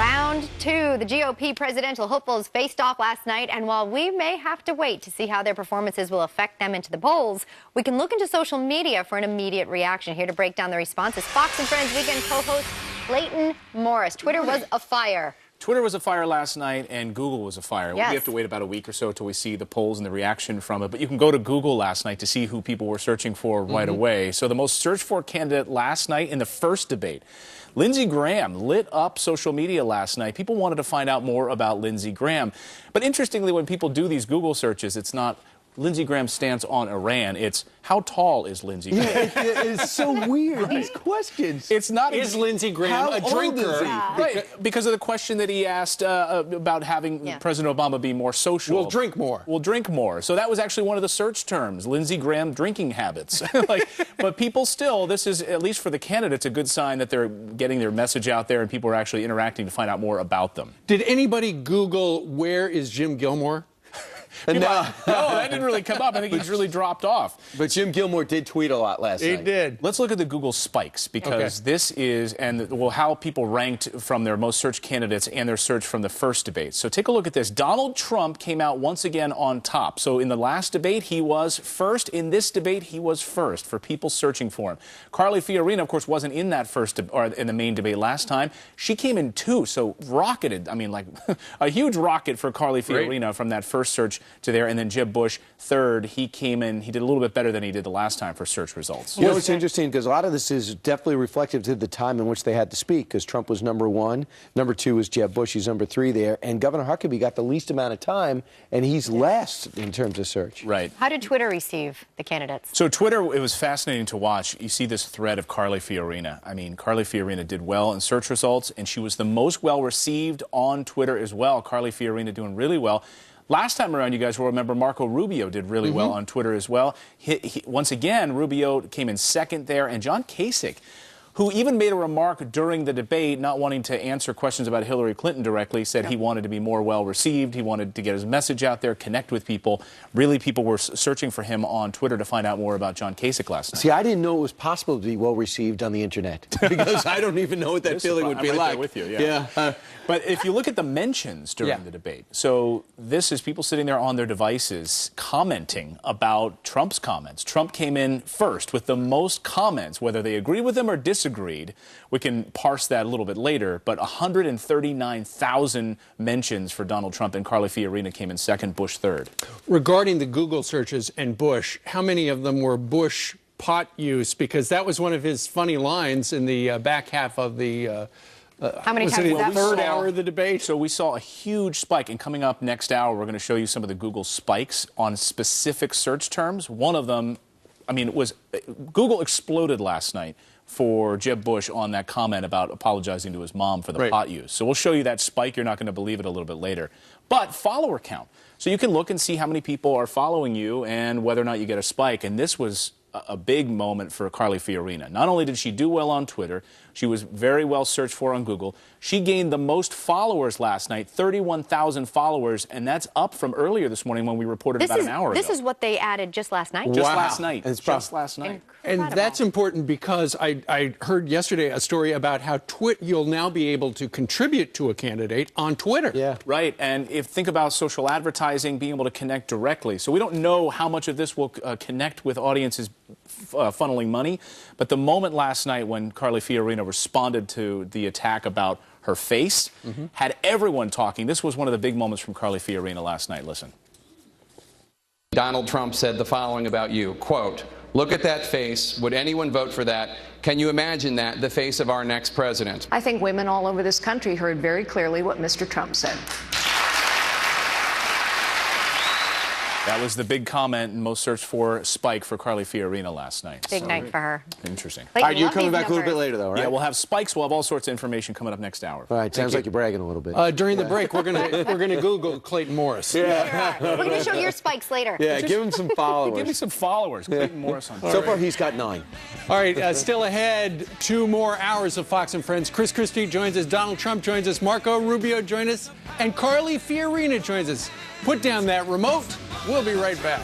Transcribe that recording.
Round two, the GOP presidential hopefuls faced off last night, and while we may have to wait to see how their performances will affect them into the polls, we can look into social media for an immediate reaction. Here to break down the responses, Fox and Friends Weekend co-host Clayton Morris. Twitter was afire. Twitter was afire last night, and Google was afire. Yes. We have to wait about a week or so till we see the polls and the reaction from it. But you can go to Google last night to see who people were searching for right away. So the most searched for candidate last night in the first debate, Lindsey Graham, lit up social media last night. People wanted to find out more about Lindsey Graham. But interestingly, when people do these Google searches, it's not Lindsey Graham's stance on Iran. It's how tall is Lindsey Graham? Yeah, it's so weird, these questions. It's not. Is Lindsey Graham a drinker? Right, because of the question that he asked about having President Obama be more social. We'll drink more. We'll drink more. So that was actually one of the search terms, Lindsey Graham drinking habits. But people still, this is, at least for the candidates, a good sign that they're getting their message out there and people are actually interacting to find out more about them. Did anybody Google where is Jim Gilmore? No, that didn't really come up. I think he's really dropped off. But Jim Gilmore did tweet a lot last night. He did. Let's look at the Google spikes, because this is, how people ranked from their most searched candidates and their search from the first debate. So take a look at this. Donald Trump came out once again on top. So in the last debate, he was first. In this debate, he was first for people searching for him. Carly Fiorina, of course, wasn't in that or in the main debate last time. She came in 2, so rocketed. I mean, like a huge rocket for Carly Fiorina from that first search to there, and then Jeb Bush third. He came in, he did a little bit better than he did the last time for search results. You know, it's interesting because a lot of this is definitely reflective to the time in which they had to speak, because Trump was number 1, number 2 was Jeb Bush, he's number 3 there, and Governor Huckabee got the least amount of time, and he's last in terms of search. Right. How did Twitter receive the candidates? So Twitter, it was fascinating to watch. You see this thread of Carly Fiorina. I mean, Carly Fiorina did well in search results, and she was the most well-received on Twitter as well. Carly Fiorina doing really well. Last time around, you guys will remember Marco Rubio did really well on Twitter as well. Once again, Rubio came in second there, and John Kasich, who even made a remark during the debate, not wanting to answer questions about Hillary Clinton directly, said he wanted to be more well-received. He wanted to get his message out there, connect with people. Really, people were searching for him on Twitter to find out more about John Kasich last night. See, I didn't know it was possible to be well-received on the Internet, because I don't even know what that feeling would be like. I'm right there with you, but if you look at the mentions during the debate, so this is people sitting there on their devices commenting about Trump's comments. Trump came in first with the most comments, whether they agree with him or disagreed. We can parse that a little bit later, but 139,000 mentions for Donald Trump, and Carly Fiorina came in second, Bush third. Regarding the Google searches and Bush, how many of them were Bush pot use? Because that was one of his funny lines in the back half of the how many times was that third hour of the debate? So we saw a huge spike, and coming up next hour, we're going to show you some of the Google spikes on specific search terms. One of them, I mean, Google exploded last night for Jeb Bush on that comment about apologizing to his mom for the pot use. So we'll show you that spike. You're not going to believe it a little bit later. But follower count. So you can look and see how many people are following you and whether or not you get a spike. And this was a big moment for Carly Fiorina. Not only did she do well on Twitter, she was very well searched for on Google. She gained the most followers last night, 31,000 followers, and that's up from earlier this morning when we reported about an hour ago. This is what they added just last night? Just last night. Just last night. And that's important because I heard yesterday a story about how you'll now be able to contribute to a candidate on Twitter. Yeah. Right, and think about social advertising, being able to connect directly. So we don't know how much of this will connect with audiences funneling money, but the moment last night when Carly Fiorina responded to the attack about her face had everyone talking. This was one of the big moments from Carly Fiorina last night. Listen. Donald Trump said the following about you, quote, "Look at that face. Would anyone vote for that? Can you imagine that, the face of our next president?" I think women all over this country heard very clearly what Mr. Trump said. That was the big comment and most searched for spike for Carly Fiorina last night. Big night for her. Interesting. All right, you're coming back a little bit later, though, right? Yeah, we'll have spikes. We'll have all sorts of information coming up next hour. All right, sounds like you're bragging a little bit. During the break, we're gonna Google Clayton Morris. We're going to show your spikes later. Yeah, give him some followers. Give me some followers. Clayton Morris on So far, he's got 9. All right, still ahead, 2 more hours of Fox and Friends. Chris Christie joins us, Donald Trump joins us, Marco Rubio joins us, and Carly Fiorina joins us. Put down that remote. We'll be right back.